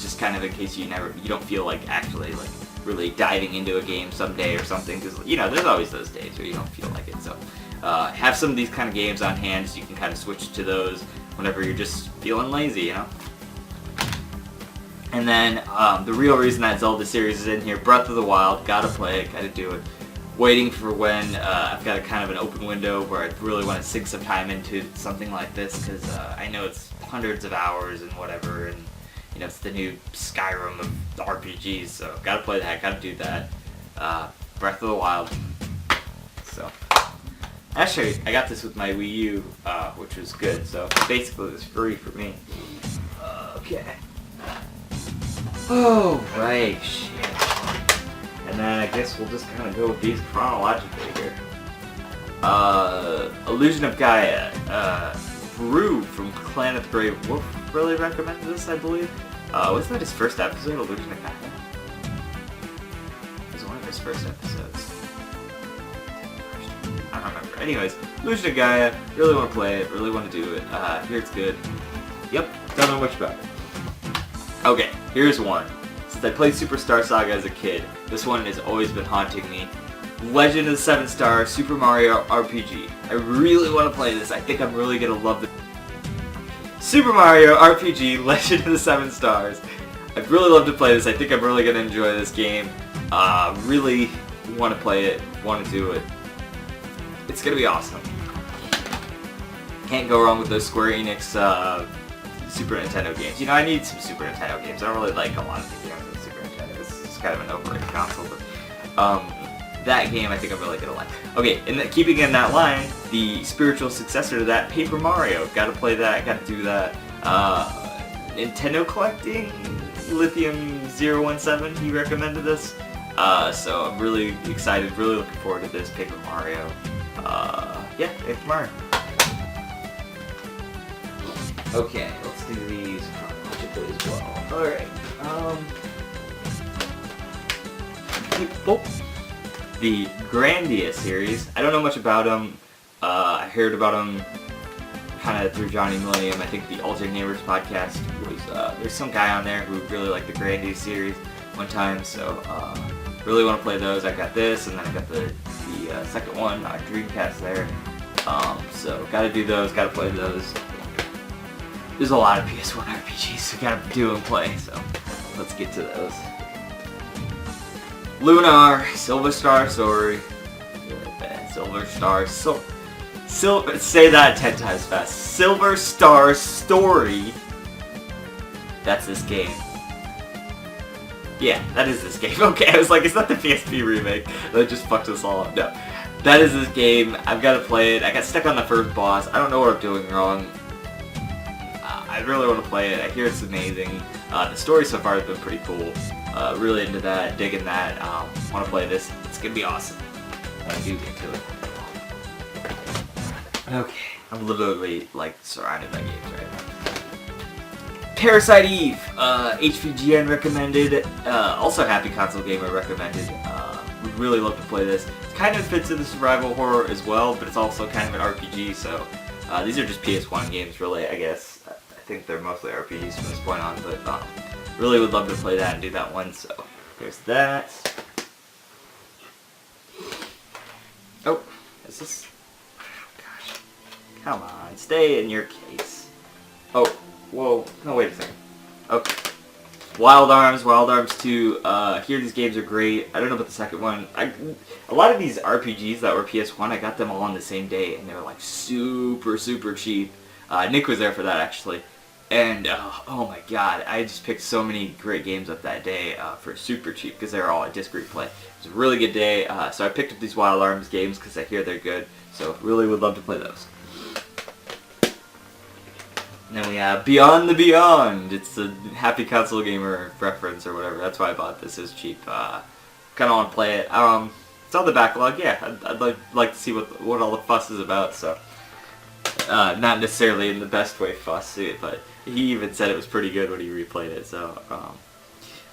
just kind of in case you don't feel like actually like really diving into a game someday or something, because there's always those days where you don't feel like it. So have some of these kind of games on hand so you can kind of switch to those whenever you're just feeling lazy, And then the real reason that Zelda series is in here, Breath of the Wild, gotta play it, gotta do it. Waiting for when I've got a kind of an open window where I really want to sink some time into something like this, because I know it's hundreds of hours and whatever, and it's the new Skyrim of RPGs, so gotta play that, gotta do that. Breath of the Wild. So, actually, I got this with my Wii U, which was good, so basically it was free for me. Okay. Oh, right, shit. And then I guess we'll just kind of go with these chronologically here. Illusion of Gaia. Brew from Clan of the Brave Wolf really recommended this, I believe. Wasn't that his first episode, Illusion of Gaia? It was one of his first episodes. I don't remember. Anyways, Illusion of Gaia. Really want to play it. Really want to do it. Hear it's good. Yep, don't know much about it. Okay, here's one. Since I played Superstar Saga as a kid, this one has always been haunting me. Legend of the Seven Stars Super Mario RPG. I really want to play this. I think I'm really going to love it. Super Mario RPG Legend of the Seven Stars. I'd really love to play this. I think I'm really going to enjoy this game. Really want to play it. Want to do it. It's going to be awesome. Can't go wrong with those Square Enix Super Nintendo games. I need some Super Nintendo games. I don't really like a lot of the games on Super Nintendo. It's kind of an overrated console, but that game I think I'm really gonna like. Okay, and keeping in that line, the spiritual successor to that, Paper Mario. Gotta play that, gotta do that. Nintendo Collecting, Lithium017, he recommended this. So I'm really excited, really looking forward to this, Paper Mario. Yeah, Paper Mario. Okay, let's do these chronologically as well. Alright, the Grandia series. I don't know much about them. I heard about them kind of through Johnny Millennium. I think the Altered Neighbors podcast was, there's some guy on there who really liked the Grandia series one time, so really want to play those. I got this, and then I got the second one on Dreamcast there. So gotta do those, gotta play those. There's a lot of PS1 RPGs we gotta do and play, so let's get to those. Lunar, Silver Star Story. Silver Star say that 10 times fast. Silver Star Story That's this game. Yeah, that is this game. Okay, I was like, it's not the PSP remake. That just fucked us all up. No. That is this game. I've got to play it. I got stuck on the first boss. I don't know what I'm doing wrong. I really want to play it. I hear it's amazing. The story so far has been pretty cool. Really into that, digging that. Want to play this. It's going to be awesome. I do get to it. Okay. I'm literally, like, surrounded by games right now. Parasite Eve, HVGN recommended, also Happy Console Gamer recommended. Would really love to play this. It kind of fits into survival horror as well, but it's also kind of an RPG, so these are just PS1 games really, I guess. I think they're mostly RPGs from this point on, but really would love to play that and do that one, so there's that. Oh, is this... Oh, gosh. Come on, stay in your case. Oh. Whoa, no, wait a second. Okay. Wild Arms 2, here these games are great. I don't know about the second one. A lot of these RPGs that were PS1, I got them all on the same day, and they were like super, super cheap. Nick was there for that, actually. And, oh my god, I just picked so many great games up that day for super cheap, because they were all at disc replay. It was a really good day, so I picked up these Wild Arms games, because I hear they're good, so really would love to play those. And then we have Beyond the Beyond. It's a Happy Console Gamer reference or whatever. That's why I bought this. It's cheap. Kind of want to play it. It's on the backlog. Yeah, I'd like to see what all the fuss is about. So, not necessarily in the best way fuss, but he even said it was pretty good when he replayed it. So,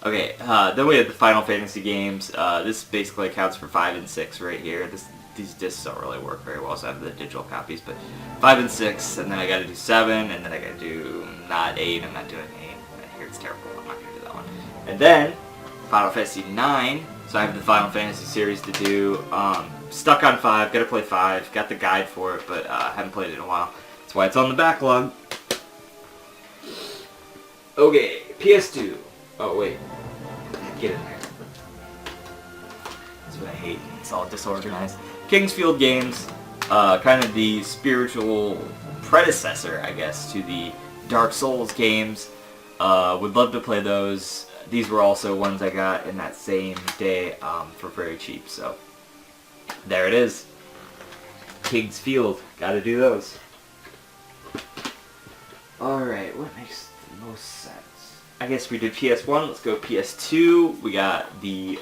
okay. Then we have the Final Fantasy games. This basically accounts for 5 and 6 right here. These discs don't really work very well, so I have the digital copies, but 5 and 6, and then I gotta do 7, and then I gotta do not 8, I'm not doing 8, I hear it's terrible, I'm not gonna do that one. And then, Final Fantasy 9, so I have the Final Fantasy series to do, stuck on 5, gotta play 5, got the guide for it, but haven't played it in a while, that's why it's on the backlog. Okay, PS2, oh wait, get in there. That's what I hate, it's all disorganized. Kingsfield Games, kind of the spiritual predecessor, I guess, to the Dark Souls games. Would love to play those. These were also ones I got in that same day for very cheap, so there it is. Kingsfield, gotta do those. Alright, what makes the most sense? I guess we did PS1, let's go PS2. We got the,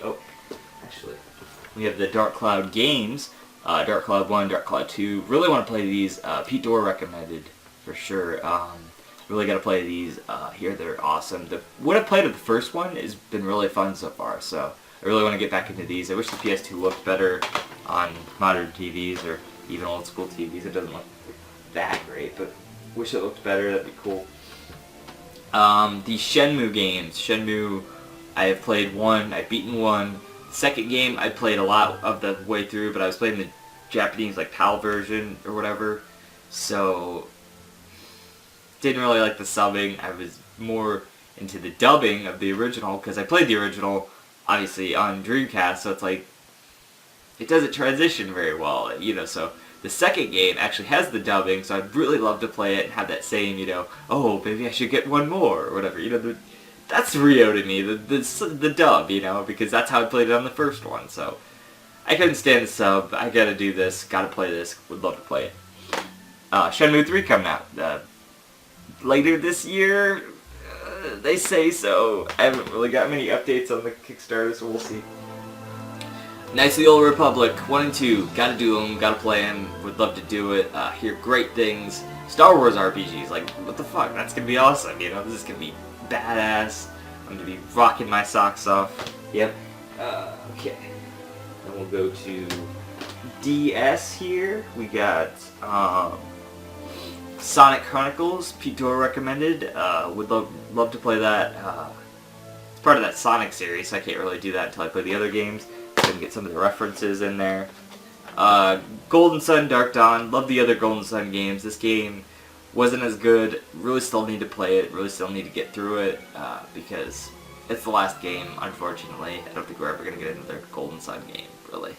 we have the Dark Cloud games. Dark Cloud 1, Dark Cloud 2. Really want to play these. Pete Dorr recommended, for sure. Really got to play these. Here they're awesome. What I've played of the first one has been really fun so far, so I really want to get back into these. I wish the PS2 looked better on modern TVs, or even old school TVs. It doesn't look that great, but wish it looked better. That'd be cool. The Shenmue games. Shenmue, I have played 1. I've beaten 1. Second game, I played a lot of the way through, but I was playing the Japanese, like, PAL version or whatever, so didn't really like the subbing. I was more into the dubbing of the original, because I played the original, obviously, on Dreamcast, so it's like, it doesn't transition very well, you know, so the second game actually has the dubbing, so I'd really love to play it and have that same, you know, oh, maybe I should get one more, or whatever, you know, that's Rio to me, the dub, you know, because that's how I played it on the first one, so I couldn't stand the sub. I gotta do this, gotta play this, would love to play it. Shenmue 3 coming out later this year, they say so. I haven't really got many updates on the Kickstarter, so we'll see. Knights of the Old Republic 1 and 2, gotta do them, gotta play them, would love to do it, hear great things. Star Wars RPGs, like, what the fuck, that's gonna be awesome, you know, this is gonna be badass. I'm gonna be rocking my socks off. Yep. Okay. Then we'll go to DS here. We got Sonic Chronicles. Pete Dorr recommended. Would love to play that. It's part of that Sonic series, so I can't really do that until I play the other games. Gonna get some of the references in there. Golden Sun, Dark Dawn. Love the other Golden Sun games. This game wasn't as good. Really still need to play it. Really still need to get through it because it's the last game, unfortunately. I don't think we're ever going to get another Golden Sun game, really.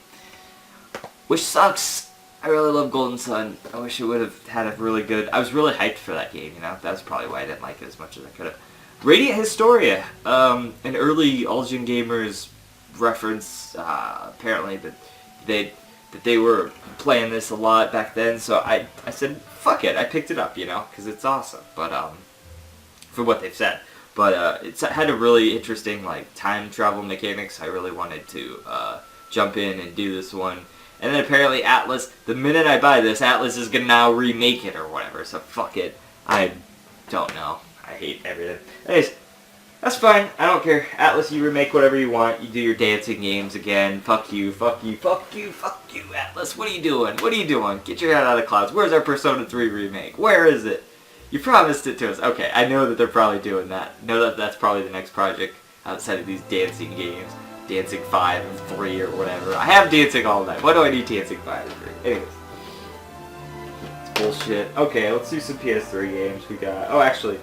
Which sucks. I really love Golden Sun. I wish it would have had a really good... I was really hyped for that game, you know? That's probably why I didn't like it as much as I could have. Radiant Historia, an early Algian gamers reference, apparently that they were playing this a lot back then, so I said, fuck it, I picked it up, because it's awesome, but, for what they've said. But, it's had a really interesting, like, time travel mechanics. I really wanted to, jump in and do this one. And then apparently Atlas, the minute I buy this, Atlas is gonna now remake it or whatever, so fuck it. I don't know. I hate everything. Anyways, that's fine. I don't care. Atlas, you remake whatever you want. You do your dancing games again. Fuck you, fuck you, fuck you, fuck you, Atlas. What are you doing? What are you doing? Get your head out of the clouds. Where's our Persona 3 remake? Where is it? You promised it to us. Okay, I know that they're probably doing that. I know that that's probably the next project outside of these dancing games. Dancing 5 and 3 or whatever. I have dancing all night. Why do I need dancing 5 and 3? Anyways. It's bullshit. Okay, let's do some PS3 games we got. Oh, actually.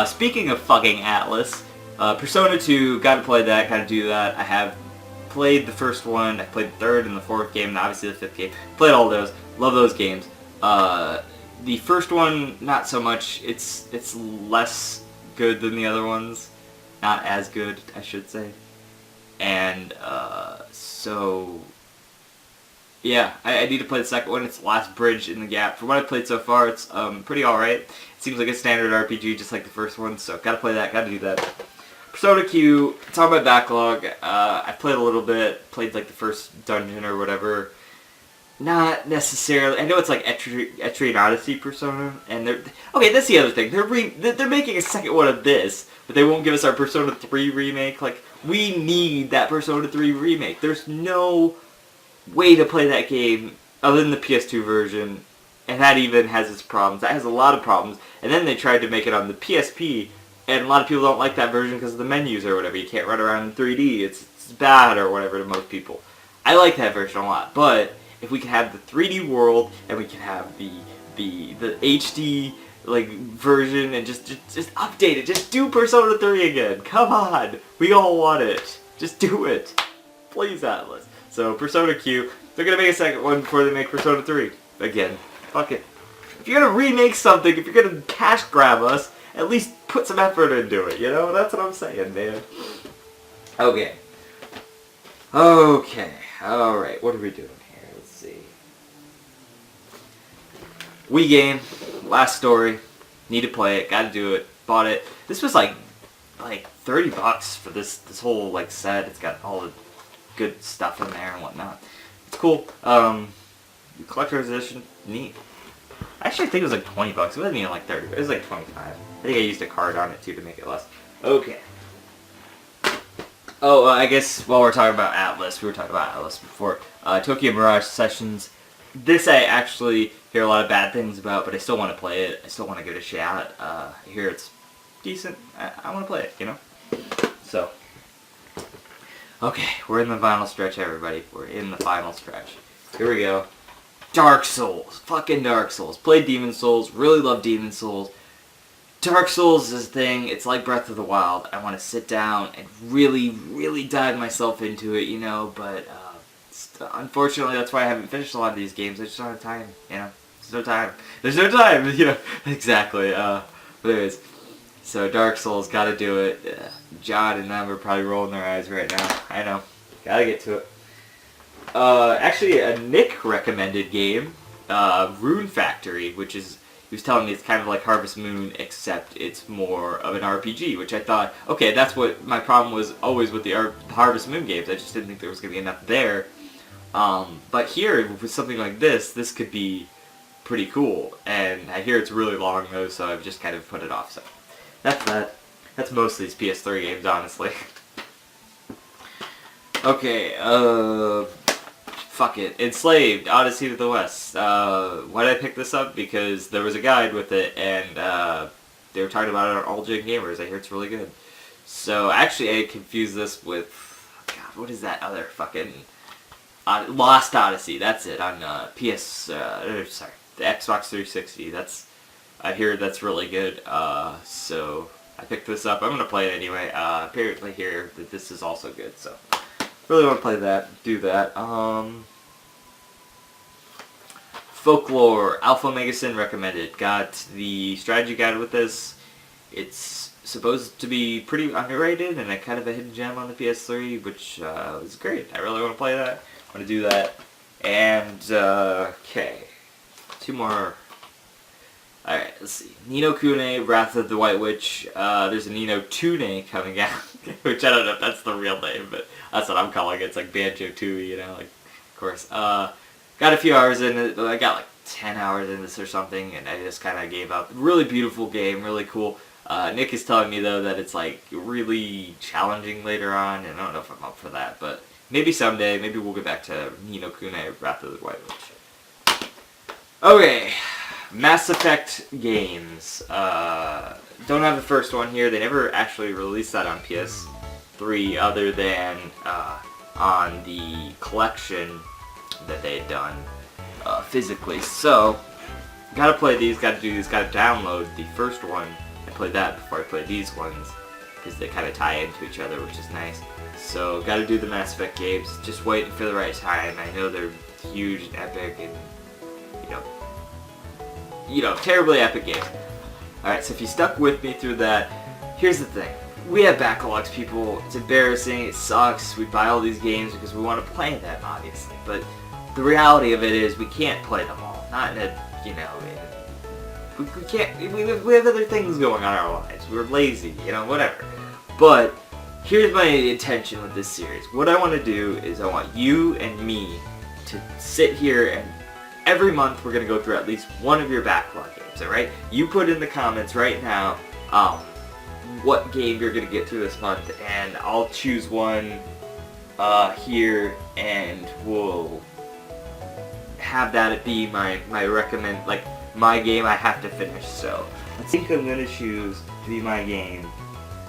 Speaking of fucking Atlas, Persona 2, gotta play that, gotta do that. I have played the first one, I played the third and the fourth game, and obviously the fifth game. Played all those. Love those games. The first one, not so much. It's less good than the other ones. Not as good, I should say. And, so... yeah, I need to play the second one. It's the last bridge in the gap. From what I've played so far, it's pretty alright. It seems like a standard RPG, just like the first one, so gotta play that, gotta do that. Persona Q, it's on my backlog. I played a little bit, played like the first dungeon or whatever. Not necessarily. I know it's like Etrian Odyssey Persona, and they're... okay, that's the other thing. They're making a second one of this, but they won't give us our Persona 3 remake. Like, we need that Persona 3 remake. There's no way to play that game other than the PS2 version, and that even has its problems. That has a lot of problems. And then they tried to make it on the PSP, and a lot of people don't like that version because of the menus or whatever. You can't run around in 3D. It's bad or whatever to most people. I like that version a lot, but if we could have the 3D world and we could have the HD like version and just update it, just do Persona 3 again. Come on, we all want it. Just do it, please, Atlas. So Persona Q, they're gonna make a second one before they make Persona 3 again. Fuck it. If you're gonna remake something, if you're gonna cash grab us, at least put some effort into it. You know, that's what I'm saying, man. Okay. Okay. All right. What are we doing? Wii game, last story, need to play it, gotta do it, bought it. This was like $30 for this whole like set. It's got all the good stuff in there and whatnot. It's cool. Collector's edition, neat. Actually, I think it was like $20. It wasn't even like 30. It was like 25. I think I used a card on it too to make it less. Okay. Oh, I guess while we're talking about Atlas, we were talking about Atlas before. Tokyo Mirage Sessions. This I actually hear a lot of bad things about, but I still want to play it. I still want to give it a shot. I hear it's decent. I want to play it, you know? So. Okay, we're in the final stretch, everybody. We're in the final stretch. Here we go. Dark Souls. Fucking Dark Souls. Played Demon Souls. Really love Demon Souls. Dark Souls is a thing. It's like Breath of the Wild. I want to sit down and really, really dive myself into it, you know, but unfortunately that's why I haven't finished a lot of these games. I just don't have time, you know. There's no time. There's no time, you know. Exactly. But anyways, so Dark Souls, gotta do it. John and them are probably rolling their eyes right now. I know. Gotta get to it. Actually, a Nick recommended game, Rune Factory, which is, he was telling me it's kind of like Harvest Moon, except it's more of an RPG, which I thought, okay, that's what my problem was always with the Harvest Moon games. I just didn't think there was going to be enough there. But here, with something like this could be pretty cool. And I hear it's really long, though, so I've just kind of put it off. So that's that. That's most of these PS3 games, honestly. Okay, fuck it. Enslaved, Odyssey to the West. Why did I pick this up? Because there was a guide with it, and they were talking about it on All Gen Gamers. I hear it's really good. So, actually, I confused this with, God, what is that other fucking... Lost Odyssey, that's it, on the Xbox 360. I hear that's really good, so I picked this up. I'm going to play it anyway. Apparently here that this is also good, so really want to play that, do that. Folklore, Alpha Megasin recommended. Got the strategy guide with this. It's supposed to be pretty underrated and a kind of a hidden gem on the PS3, which was great. I really want to play that. I want to do that. And, okay. 2 more. Alright, let's see. Ni no Kune, Wrath of the White Witch. There's a Ni no Tune coming out, which I don't know if that's the real name, but that's what I'm calling it. It's like Banjo-Tooie, you know, like, of course. Got a few hours in it. I got like 10 hours in this or something, and I just kind of gave up. Really beautiful game, really cool. Nick is telling me, though, that it's like really challenging later on, and I don't know if I'm up for that, but maybe someday. Maybe we'll get back to Ni no Kune, Wrath of the White Witch. Okay. Mass Effect games. Don't have the first one here. They never actually released that on PS3 other than on the collection that they had done physically. So, gotta play these, gotta do these, gotta download the first one and play that before I play these ones, because they kind of tie into each other, which is nice. So, gotta do the Mass Effect games. Just waiting for the right time. I know they're huge and epic and, you know, terribly epic games. Alright, so if you stuck with me through that, here's the thing. We have backlogs, people. It's embarrassing. It sucks. We buy all these games because we want to play them, obviously. But the reality of it is we can't play them all. Not in a, you know, we can't, we have other things going on in our lives. We're lazy, you know, whatever. But here's my intention with this series. What I want to do is I want you and me to sit here and every month we're going to go through at least one of your backlog games, alright? You put in the comments right now what game you're going to get through this month, and I'll choose one here, and we'll have that be my like my game I have to finish. So I think I'm going to choose to be my game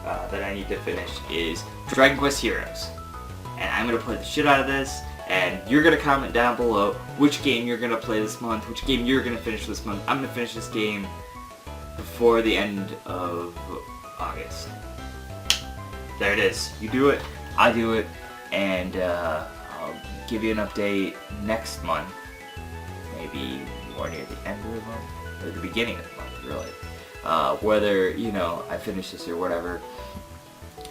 that I need to finish is Dragon Quest Heroes. And I'm going to play the shit out of this. And you're going to comment down below which game you're going to play this month, which game you're going to finish this month. I'm going to finish this game before the end of August. There it is. You do it, I do it, and I'll give you an update next month. Maybe more near the end of the month, or the beginning of the month, really. Whether, you know, I finish this or whatever.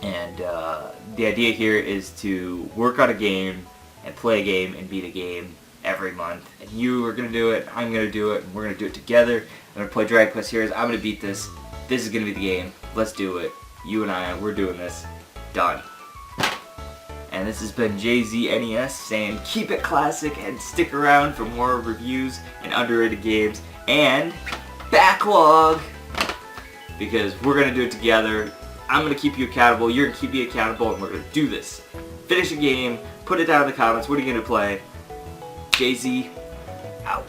And the idea here is to work on a game, and play a game and beat a game every month. And you are going to do it, I'm going to do it, and we're going to do it together. I'm going to play Dragon Quest Heroes, I'm going to beat this. This is going to be the game. Let's do it. You and I, we're doing this. Done. And this has been JZNES saying keep it classic and stick around for more reviews and underrated games and backlog. Because we're going to do it together. I'm going to keep you accountable, you're going to keep me accountable, and we're going to do this. Finish a game, put it down in the comments, what are you going to play? JZ, out.